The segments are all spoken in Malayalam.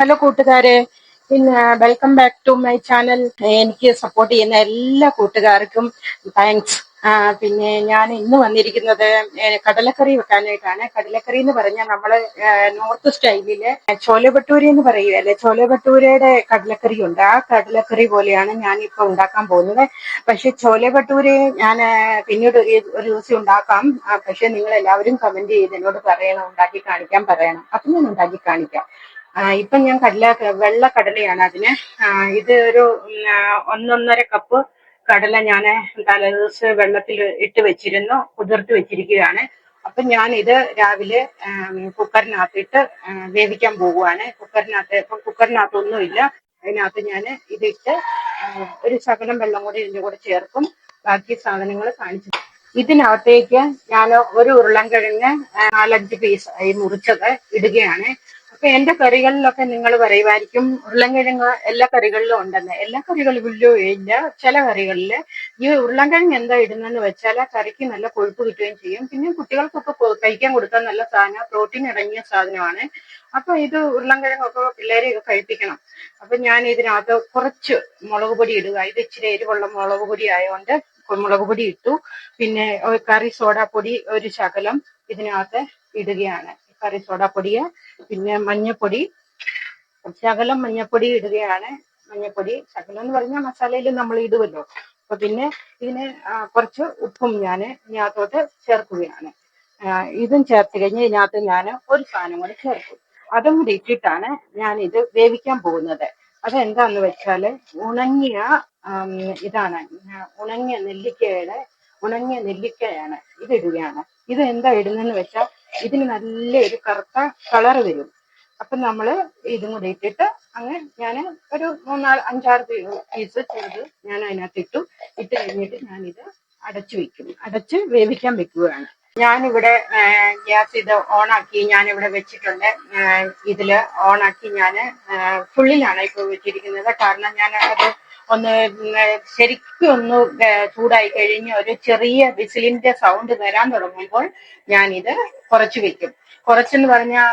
ഹലോ കൂട്ടുകാരെ, പിന്നെ welcome back to my channel. എനിക്ക് സപ്പോർട്ട് ചെയ്യുന്ന എല്ലാ കൂട്ടുകാർക്കും താങ്ക്സ്. പിന്നെ ഞാൻ ഇന്ന് വന്നിരിക്കുന്നത് കടലക്കറി വെക്കാനായിട്ടാണ്. കടലക്കറി എന്ന് പറഞ്ഞാൽ നമ്മള് നോർത്ത് സ്റ്റൈലില് ചോലെ ഭട്ടൂര എന്ന് പറയുകയല്ലേ, ചോലെ ഭട്ടൂരയുടെ കടലക്കറി ഉണ്ട്. ആ കടലക്കറി പോലെയാണ് ഞാൻ ഇപ്പൊ ഉണ്ടാക്കാൻ പോകുന്നത്. പക്ഷെ ചോലെ ഭട്ടൂര ഞാൻ പിന്നീട് ഒരു ദിവസം ഉണ്ടാക്കാം. പക്ഷെ നിങ്ങൾ എല്ലാവരും കമന്റ് ചെയ്ത് എന്നോട് പറയണം, ഉണ്ടാക്കി കാണിക്കാൻ പറയണം. അപ്പൊ ഞാൻ ഉണ്ടാക്കി കാണിക്കാം. ഇപ്പൊ ഞാൻ വെള്ള കടലയാണ് അതിന്. ഇത് ഒരു 1.5 കപ്പ് കടല ഞാൻ തലേദിവസം വെള്ളത്തിൽ ഇട്ട് വെച്ചിരുന്നു, കുതിർത്ത് വെച്ചിരിക്കുകയാണ്. അപ്പൊ ഞാൻ ഇത് രാവിലെ കുക്കറിനകത്തിട്ട് വേവിക്കാൻ പോവുകയാണ്. കുക്കറിനകത്തൊന്നുമില്ല, അതിനകത്ത് ഞാൻ ഇതിട്ട് ഒരു ശകലം വെള്ളം കൂടി ഇതിന്റെ കൂടെ ചേർക്കും. ബാക്കി സാധനങ്ങൾ കാണിച്ചു. ഇതിനകത്തേക്ക് ഞാൻ ഒരു ഉരുളൻകിഴങ്ങ് 4-5 പീസായി മുറിച്ചത് ഇടുകയാണ്. അപ്പൊ എന്റെ കറികളിലൊക്കെ നിങ്ങൾ പറയുമായിരിക്കും ഉരുളൻകിഴങ്ങ് എല്ലാ കറികളിലും ഉണ്ടെന്ന്. എല്ലാ കറികളിലും ഇല്ല, ചില കറികളില് ഈ ഉരുളൻകിഴങ്ങ് എന്താ ഇടുന്നെന്ന് വെച്ചാൽ കറിക്ക് നല്ല കൊഴുപ്പ് കിട്ടുകയും ചെയ്യും. പിന്നെ കുട്ടികൾക്കൊക്കെ കഴിക്കാൻ കൊടുക്കാൻ നല്ല സാധനം, പ്രോട്ടീൻ അടങ്ങിയ സാധനമാണ്. അപ്പൊ ഇത് ഉരുളൻകിഴങ്ങൊക്കെ പിള്ളേരെയൊക്കെ കഴിപ്പിക്കണം. അപ്പൊ ഞാൻ ഇതിനകത്ത് കുറച്ച് മുളക് പൊടി ഇടുക. ഇത് ഇച്ചിരി എരിവുള്ള മുളക് പൊടി ആയതുകൊണ്ട് മുളക് പൊടി ഇട്ടു. പിന്നെ കറി സോഡാപ്പൊടി ഒരു ശകലം ഇതിനകത്ത് ഇടുകയാണ്. കറി സോഡാപ്പൊടിയ, പിന്നെ മഞ്ഞപ്പൊടി ശകലം മഞ്ഞപ്പൊടി ഇടുകയാണ്. മഞ്ഞപ്പൊടി ശകലം എന്ന് പറഞ്ഞാൽ മസാലയിൽ നമ്മൾ ഇടുമല്ലോ. അപ്പൊ പിന്നെ ഇതിന് കുറച്ച് ഉപ്പും ഞാൻ ഇതിനകത്തോട്ട് ചേർക്കുകയാണ്. ഇതും ചേർത്ത് കഴിഞ്ഞ് ഇതിനകത്ത് ഞാൻ ഒരു സാധനം കൂടി ചേർക്കും. അതും കൂടി ഇട്ടിട്ടാണ് ഞാൻ ഇത് വേവിക്കാൻ പോകുന്നത്. അതെന്താന്ന് വെച്ചാല് ഉണങ്ങിയ ഇതാണ്, ഉണങ്ങിയ നെല്ലിക്കയാണ് ഇതിടുകയാണ്. ഇത് എന്താ ഇടുന്നെന്ന് വെച്ചാൽ ഇതിന് നല്ലൊരു കറുത്ത കളർ വരും. അപ്പൊ നമ്മള് ഇതും കൂടി ഇട്ടിട്ട് ഞാൻ ഒരു 5-6 പീസ് ചെയ്ത് ഞാൻ അതിനകത്ത് ഇട്ട് കഴിഞ്ഞിട്ട് ഞാനിത് അടച്ച് വേവിക്കാൻ വെക്കുകയാണ്. ഞാനിവിടെ ഗ്യാസ് ഇത് ഓണാക്കി ഞാനിവിടെ വെച്ചിട്ടുണ്ട്. ഇതില് ഓണാക്കി ഞാൻ ഫുള്ളിലാണ് ഇപ്പൊ വെച്ചിരിക്കുന്നത്. കാരണം ഞാൻ അത് ഒന്ന് ശരിക്കും ഒന്ന് ചൂടായി കഴിഞ്ഞ് ഒരു ചെറിയ വിസിലിന്റെ സൗണ്ട് വരാൻ തുടങ്ങുമ്പോൾ ഞാനിത് കുറച്ച് വെക്കും. കുറച്ചെന്ന് പറഞ്ഞാൽ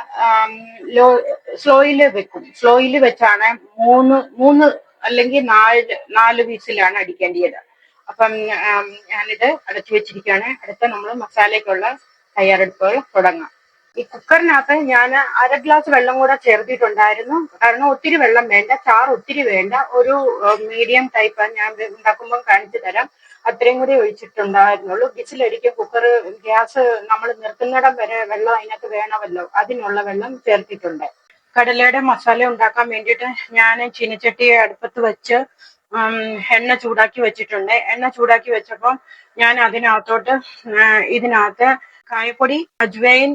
സ്ലോയില് വെക്കും. സ്ലോയില് വെച്ചാണ് മൂന്ന് അല്ലെങ്കിൽ 4 വിസിലാണ് അടിക്കേണ്ടത്. അപ്പം ഞാനിത് അടച്ചു വെച്ചിരിക്കുകയാണ്. അടുത്ത നമ്മൾ മസാലയ്ക്കുള്ള തയ്യാറെടുപ്പുകൾ തുടങ്ങാം. ഈ കുക്കറിനകത്ത് ഞാൻ 1/2 ഗ്ലാസ് വെള്ളം കൂടെ ചേർത്തിട്ടുണ്ടായിരുന്നു. കാരണം ഒത്തിരി വെള്ളം വേണ്ട, ചാറ് ഒത്തിരി വേണ്ട, ഒരു മീഡിയം ടൈപ്പ് ഞാൻ ഉണ്ടാക്കുമ്പോൾ കാണിച്ചു തരാം. അത്രയും കൂടി ഒഴിച്ചിട്ടുണ്ടായിരുന്നുള്ളൂ. വിസിലടിക്കും. ഗ്യാസ് നമ്മൾ നിർത്തുന്നിടം വരെ വെള്ളം അതിനകത്ത് വേണമല്ലോ, അതിനുള്ള വെള്ളം ചേർത്തിട്ടുണ്ട്. കടലയുടെ മസാല ഉണ്ടാക്കാൻ വേണ്ടിയിട്ട് ഞാൻ ചീനച്ചട്ടി അടുപ്പത്ത് വെച്ച് എണ്ണ ചൂടാക്കി വെച്ചിട്ടുണ്ട്. എണ്ണ ചൂടാക്കി വെച്ചപ്പോൾ ഞാൻ അതിനകത്തോട്ട് ഇതിനകത്ത് കായപ്പൊടി, അജ്വൈൻ,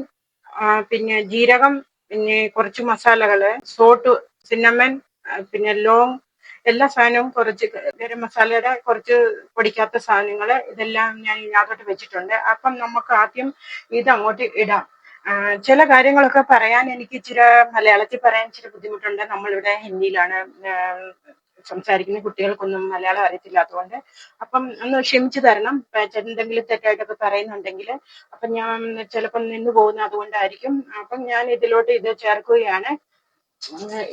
പിന്നെ ജീരകം, പിന്നെ കുറച്ച് മസാലകള്, സോട്ട്, സിന്നമൻ, പിന്നെ ലോങ്, എല്ലാ സാധനവും കുറച്ച് ഗരം മസാലയുടെ കുറച്ച് പൊടിക്കാത്ത സാധനങ്ങള് ഇതെല്ലാം ഞാൻ ഇതിനകത്തോട്ട് വെച്ചിട്ടുണ്ട്. അപ്പം നമുക്ക് ആദ്യം ഇത് അങ്ങോട്ട് ഇടാം. ചില കാര്യങ്ങളൊക്കെ പറയാൻ എനിക്ക് മലയാളത്തിൽ പറയാൻ ഇച്ചിരി ബുദ്ധിമുട്ടുണ്ട്. നമ്മളിവിടെ ഹിന്ദിയിലാണ് സംസാരിക്കുന്ന, കുട്ടികൾക്കൊന്നും മലയാളം അറിയത്തില്ലാത്തതുകൊണ്ട് അപ്പം ഒന്ന് ക്ഷമിച്ചു തരണം. എന്തെങ്കിലും തെറ്റായിട്ടൊക്കെ പറയുന്നുണ്ടെങ്കിൽ അപ്പം ഞാൻ ചിലപ്പം നിന്ന് പോകുന്ന അതുകൊണ്ടായിരിക്കും. അപ്പം ഞാൻ ഇതിലോട്ട് ഇത് ചേർക്കുകയാണ്.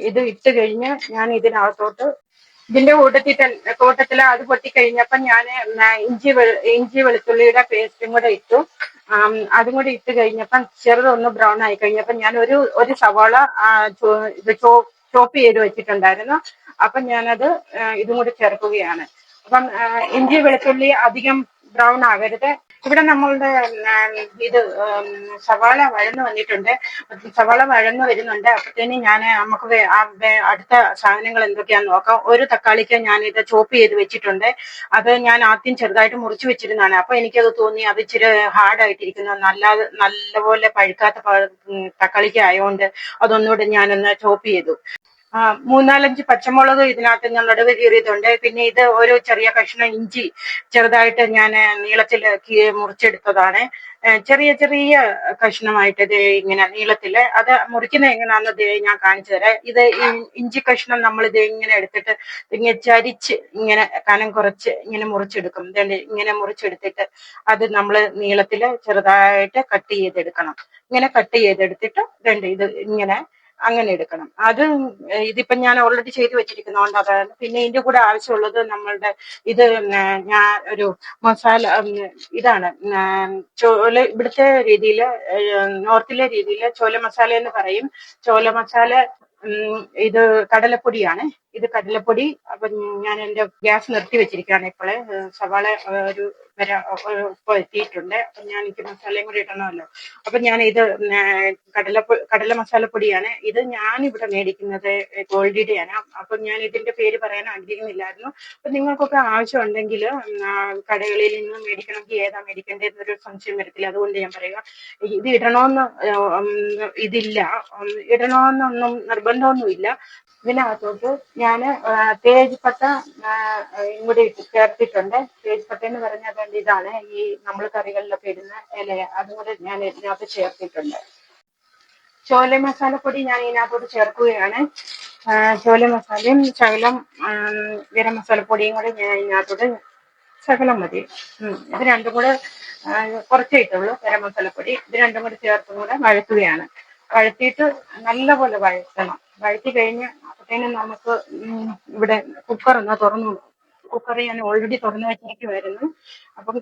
ഇത് ഇട്ട് കഴിഞ്ഞ് ഞാൻ ഇതിനകത്തോട്ട് ഇതിന്റെ കൂട്ടത്തില് അത് പൊട്ടിക്കഴിഞ്ഞപ്പം ഞാൻ ഇഞ്ചി വെളുത്തുള്ളിയുടെ പേസ്റ്റും കൂടെ ഇട്ടു. അതും കൂടി ഇട്ട് കഴിഞ്ഞപ്പം ചെറുതൊന്ന് ബ്രൗൺ ആയി കഴിഞ്ഞപ്പം ഞാൻ ഒരു സവാള ചോപ്പ് ചെയ്ത് വെച്ചിട്ടുണ്ടായിരുന്നു. അപ്പം ഞാനത് ഇതും കൂടി ചേർക്കുകയാണ്. അപ്പം ഇഞ്ചി വെളുത്തുള്ളി അധികം ബ്രൗൺ ആകരുത്. ഇവിടെ നമ്മളുടെ ഇത് സവാള വഴന്നു വന്നിട്ടുണ്ട്. സവാള വഴന്നു വരുന്നുണ്ട്. അപ്പത്തേന് നമുക്ക് അടുത്ത സാധനങ്ങൾ എന്തൊക്കെയാന്ന് നോക്കാം. ഒരു തക്കാളിക്ക് ഞാൻ ഇത് ചോപ്പ് ചെയ്ത് വെച്ചിട്ടുണ്ട്. അത് ഞാൻ ആദ്യം ചെറുതായിട്ട് മുറിച്ച് വെച്ചിരുന്നതാണ്. അപ്പൊ എനിക്കത് തോന്നി അത് ഇച്ചിരി ഹാർഡായിട്ടിരിക്കുന്നു, നല്ലപോലെ പഴുക്കാത്ത തക്കാളിക്ക് ആയതുകൊണ്ട് അതൊന്നുകൂടെ ഞാനൊന്ന് ചോപ്പ് ചെയ്തു. 3-4 പച്ചമുളക് ഇതിനകത്ത് ഞാൻ നടുവ് കീറിയതുണ്ട്. പിന്നെ ഇത് ഒരു ചെറിയ കഷ്ണം ഇഞ്ചി ചെറുതായിട്ട് ഞാൻ നീളത്തിൽ മുറിച്ചെടുത്തതാണ്. ചെറിയ ചെറിയ കഷ്ണമായിട്ട് ഇത് ഇങ്ങനെ നീളത്തില്. അത് മുറിക്കുന്ന എങ്ങനെയാണെന്ന് ഞാൻ കാണിച്ചു തരാം. ഇത് ഇഞ്ചി കഷ്ണം നമ്മൾ ഇത് ഇങ്ങനെ എടുത്തിട്ട് ഇങ്ങനെ ചരിച്ച് ഇങ്ങനെ കനം കുറച്ച് ഇങ്ങനെ മുറിച്ചെടുക്കും. ഇങ്ങനെ മുറിച്ചെടുത്തിട്ട് അത് നമ്മൾ നീളത്തില് ചെറുതായിട്ട് കട്ട് ചെയ്തെടുക്കണം. ഇങ്ങനെ കട്ട് ചെയ്തെടുത്തിട്ട് ഇത് ഇങ്ങനെ അങ്ങനെ എടുക്കണം. അത് ഇതിപ്പം ഞാൻ ഓൾറെഡി ചെയ്തു വെച്ചിരിക്കുന്നതുകൊണ്ട് അതാണ്. പിന്നെ ഇതിന്റെ കൂടെ ആവശ്യമുള്ളത് നമ്മളുടെ ഇത് ഞാൻ ഒരു മസാല ഇതാണ് ഇവിടുത്തെ രീതിയില് നോർത്തിലെ രീതിയില് ചോല മസാല എന്ന് പറയും. ചോല മസാല ഇത് കടലപ്പൊടിയാണ്. ഇത് കടലപ്പൊടി. അപ്പൊ ഞാൻ എന്റെ ഗ്യാസ് നിർത്തി വെച്ചിരിക്കുകയാണ് ഇപ്പോളെ. സവാള ഒരു ഉപ്പ് എത്തിയിട്ടുണ്ട്. അപ്പൊ ഞാൻ എനിക്ക് മസാലയും കൂടി ഇടണമല്ലോ. അപ്പൊ ഞാൻ ഇത് കടല മസാലപ്പൊടിയാണ്. ഇത് ഞാൻ ഇവിടെ മേടിക്കുന്നത് ഗോൾഡിയുടെയാണ്. അപ്പൊ ഞാൻ ഇതിന്റെ പേര് പറയാൻ ആഗ്രഹിക്കുന്നില്ലായിരുന്നു. അപ്പൊ നിങ്ങൾക്കൊക്കെ ആവശ്യമുണ്ടെങ്കിൽ കടകളിൽ നിന്ന് മേടിക്കണമെങ്കിൽ ഏതാ മേടിക്കേണ്ടതെന്നൊരു സംശയം വരത്തില്ല. അതുകൊണ്ട് ഞാൻ പറയുക, ഇത് ഇടണമെന്ന് ഇതില്ല, ഇടണമെന്നൊന്നും നിർബന്ധമൊന്നുമില്ല. ഇതിനകത്തോട്ട് ഞാൻ തേജ്പട്ട ഇങ്ങോട്ട് ചേർത്തിട്ടുണ്ട്. തേജ്പട്ട എന്ന് പറഞ്ഞാൽ അതുകൊണ്ട് ഇതാണ് ഈ നമ്മൾ കറികളിലൊക്കെ ഇടുന്ന ഇല. അതും കൂടെ ഞാൻ ഇതിനകത്ത് ചേർത്തിട്ടുണ്ട്. ചോല മസാലപ്പൊടി ഞാൻ ഇതിനകത്തോട്ട് ചേർക്കുകയാണ്. ചോല മസാലയും ശകലം ഗരം മസാലപ്പൊടിയും കൂടെ ഞാൻ ഇതിനകത്തോട്ട് ശകലം മതി. ഇത് രണ്ടും കൂടെ കുറച്ചേ ഇട്ടുള്ളൂ ഗരം മസാലപ്പൊടി. ഇത് രണ്ടും കൂടെ ചേർത്തും കൂടെ വഴറ്റുകയാണ്. വഴറ്റിയിട്ട് നല്ലപോലെ വഴറ്റണം. വഴറ്റി കഴിഞ്ഞ് അപ്പോഴത്തേനും നമുക്ക് ഇവിടെ കുക്കർ ഒന്ന് തുറന്നു. കുക്കർ ഞാൻ ഓൾറെഡി തുറന്നു വെച്ചിരിക്കുമായിരുന്നു. അപ്പം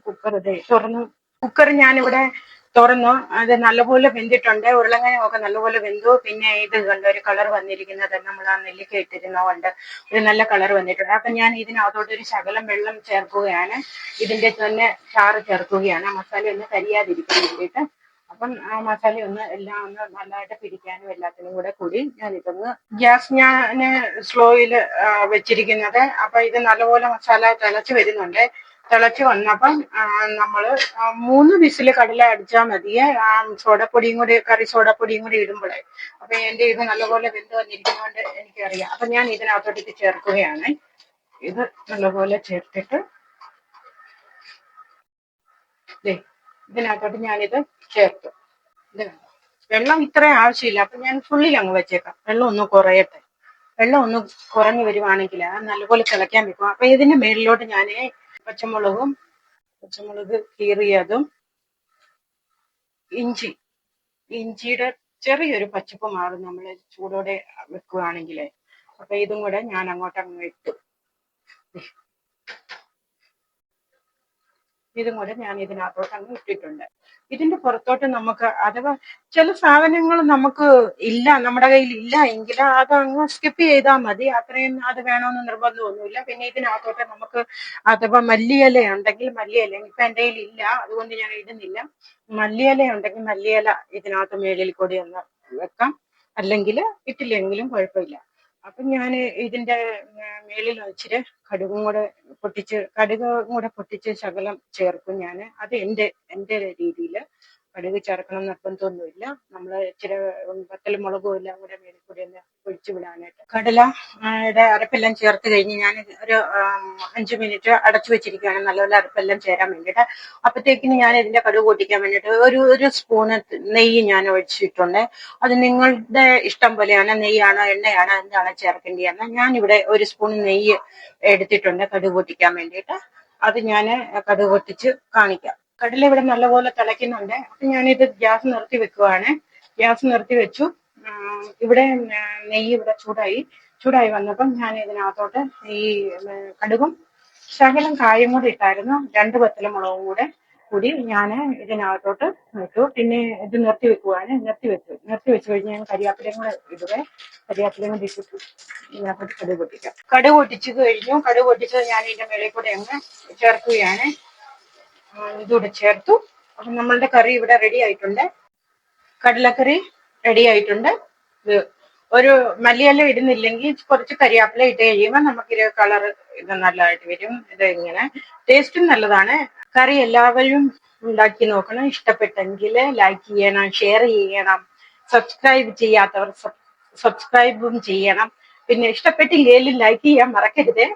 കുക്കർ ഞാനിവിടെ തുറന്നു. അത് നല്ലപോലെ വെന്തിട്ടുണ്ട്. ഉരുളക്കിഴങ്ങൊക്കെ നല്ലപോലെ വെന്തു. പിന്നെ ഇത് കണ്ട ഒരു കളർ വന്നിരിക്കുന്നത് നമ്മൾ ആ നെല്ലിക്ക ഇട്ടിരുന്നതുകൊണ്ട് ഒരു നല്ല കളർ വന്നിട്ടുണ്ട്. അപ്പൊ ഞാൻ ഇതിനകത്തോട്ട് ഒരു ശകലം വെള്ളം ചേർക്കുകയാണ്. ഇതിന്റെ തന്നെ ചാറ് ചേർക്കുകയാണ്, മസാല ഒന്ന് കരിയാതിരിക്കാൻ വേണ്ടിയിട്ട്. അപ്പം ആ മസാല എല്ലാം ഒന്ന് നല്ലതായിട്ട് പിടിക്കാനും എല്ലാത്തിനും കൂടെ കൂടി ഞാൻ ഇതൊന്ന് ഗ്യാസ് ഞാൻ സ്ലോയിൽ വെച്ചിരിക്കുന്നത്. അപ്പൊ ഇത് നല്ലപോലെ മസാല തിളച്ച് വരുന്നുണ്ട്. തിളച്ച് വന്നപ്പം നമ്മള് 3 വിസില് കടല അടിച്ചാൽ മതിയെ. സോഡപ്പൊടിയും കൂടി കറി സോഡപ്പൊടിയും കൂടി ഇടുമ്പോഴേ. അപ്പൊ എന്റെ ഇത് നല്ലപോലെ വെന്ത് വന്നിരിക്കുന്നതുകൊണ്ട് എനിക്കറിയാം. അപ്പൊ ഞാൻ ഇതിനകത്തോട്ട് ഇത് ചേർക്കുകയാണ്. ഇത് നല്ലപോലെ ചേർത്തിട്ട് ഇതിനകത്തോട്ട് ഞാനിത് ചേർത്തു. ഇത് വെള്ളം ഇത്രയും ആവശ്യമില്ല. അപ്പൊ ഞാൻ ഫുള്ളിൽ അങ്ങ് വെച്ചേക്കാം. വെള്ളം ഒന്ന് കുറയട്ടെ. വെള്ളം ഒന്ന് കുറഞ്ഞു വരുവാണെങ്കിൽ നല്ലപോലെ തിളയ്ക്കാൻ വെക്കും. അപ്പൊ ഇതിന്റെ മേളിലോട്ട് ഞാൻ പച്ചമുളക് കീറിയതും ഇഞ്ചിയുടെ ചെറിയൊരു പച്ചപ്പ് മാറും നമ്മൾ ചൂടോടെ വെക്കുകയാണെങ്കിൽ. അപ്പൊ ഇതും കൂടെ ഞാൻ അങ്ങ് ഇട്ടു. ഇതും കൂടെ ഞാൻ ഇതിനകത്തോട്ട് അങ്ങ് ഇട്ടിട്ടുണ്ട്. ഇതിന്റെ പുറത്തോട്ട് നമുക്ക് അഥവാ ചില സാധനങ്ങൾ നമുക്ക് ഇല്ല, നമ്മുടെ കയ്യിൽ ഇല്ല എങ്കിൽ അത് അങ്ങ് സ്കിപ്പ് ചെയ്താൽ മതി. അത്രയും അത് വേണമെന്ന് നിർബന്ധമൊന്നുമില്ല. പിന്നെ ഇതിനകത്തോട്ട് നമുക്ക് അഥവാ മല്ലിയില ഉണ്ടെങ്കിൽ മല്ലിയില, ഇപ്പൊ എൻ്റെ കയ്യിൽ ഇല്ല അതുകൊണ്ട് ഞാൻ ഇടുന്നില്ല. മല്ലിയില ഉണ്ടെങ്കിൽ മല്ലിയില ഇതിനകത്ത് മേളിൽ കൂടി ഒന്ന് വെക്കാം. അല്ലെങ്കിൽ ഇട്ടില്ലെങ്കിലും കുഴപ്പമില്ല. അപ്പൊ ഞാൻ ഇതിന്റെ മേളിൽ ഇച്ചിരി കടുകും കൂടെ പൊട്ടിച്ച് ശകലം ചേർക്കും ഞാൻ. അത് എന്റെ രീതിയിൽ. കടുക് ചേർക്കണം നിർബന്ധമൊന്നുമില്ല. നമ്മൾ ഇച്ചിരി വറ്റൽമുളകും എല്ലാം കൂടെ മേളിൽ കൂടി ഒന്ന് ഒഴിച്ചു വിടാനായിട്ട്. കടലയുടെ അരപ്പെല്ലാം ചേർത്ത് കഴിഞ്ഞ് ഞാൻ ഒരു 5 മിനിറ്റ് അടച്ചു വെച്ചിരിക്കുകയാണ് നല്ലപോലെ അരപ്പെല്ലാം ചേരാൻ വേണ്ടിയിട്ട്. അപ്പത്തേക്കിന് ഞാൻ ഇതിന്റെ കടുക് പൊട്ടിക്കാൻ വേണ്ടിയിട്ട് ഒരു സ്പൂണ് നെയ്യ് ഞാൻ ഒഴിച്ചിട്ടുണ്ട്. അത് നിങ്ങളുടെ ഇഷ്ടം പോലെയാണ്. നെയ്യാണോ എണ്ണയാണോ എന്താണ് ചേർക്കേണ്ടതെന്ന്. ഞാനിവിടെ ഒരു സ്പൂൺ നെയ്യ് എടുത്തിട്ടുണ്ട് കടുക് പൊട്ടിക്കാൻ വേണ്ടിയിട്ട്. അത് ഞാൻ കടുക് പൊട്ടിച്ച് കാണിക്കാം. കടല ഇവിടെ നല്ലപോലെ തിളയ്ക്കുന്നുണ്ട്. അപ്പൊ ഞാനിത് ഗ്യാസ് നിർത്തി വെക്കുവാണ്. ഗ്യാസ് നിർത്തി വെച്ചു. ഇവിടെ നെയ്യ് ഇവിടെ ചൂടായി വന്നപ്പം ഞാൻ ഇതിനകത്തോട്ട് ഈ കടുകും ശകലം കായും കൂടി ഇട്ടായിരുന്നു. 2 വറ്റൽമുളകും കൂടി ഞാൻ ഇതിനകത്തോട്ട് ഇട്ടു. പിന്നെ ഇത് നിർത്തി വെച്ച് കഴിഞ്ഞ് ഞാൻ കരിയാപ്പിലയും കൂടെ ഇടുവേ. കരിയാപ്പിലയും കൂടി ഇട്ടിട്ട് ഇതിനകത്തോട്ട് കടുക് പൊട്ടിച്ചു കഴിഞ്ഞു. കടുക് പൊട്ടിച്ചത് ഞാൻ ഇതിന്റെ മേളിൽ കൂടെ അങ്ങ് ചേർക്കുകയാണ്. ഇതുകൂടെ ചേർത്തു. അപ്പൊ നമ്മളുടെ കറി ഇവിടെ റെഡി ആയിട്ടുണ്ട്. കടലക്കറി റെഡി ആയിട്ടുണ്ട്. ഇത് ഒരു മല്ലിയില ഇടുന്നില്ലെങ്കിൽ കുറച്ച് കരിയാപ്പില ഇട്ട് കഴിയുമ്പോൾ നമുക്കൊരു കളർ ഇത് നല്ലതായിട്ട് വരും. ഇത് ഇങ്ങനെ ടേസ്റ്റും നല്ലതാണ്. കറി എല്ലാവരും ഉണ്ടാക്കി നോക്കണം. ഇഷ്ടപ്പെട്ടെങ്കിൽ ലൈക്ക് ചെയ്യണം, ഷെയർ ചെയ്യണം, സബ്സ്ക്രൈബ് ചെയ്യാത്തവർ സബ്സ്ക്രൈബും ചെയ്യണം. പിന്നെ ഇഷ്ടപ്പെട്ടില്ലെങ്കിലും ലൈക്ക് ചെയ്യാൻ മറക്കരുത്.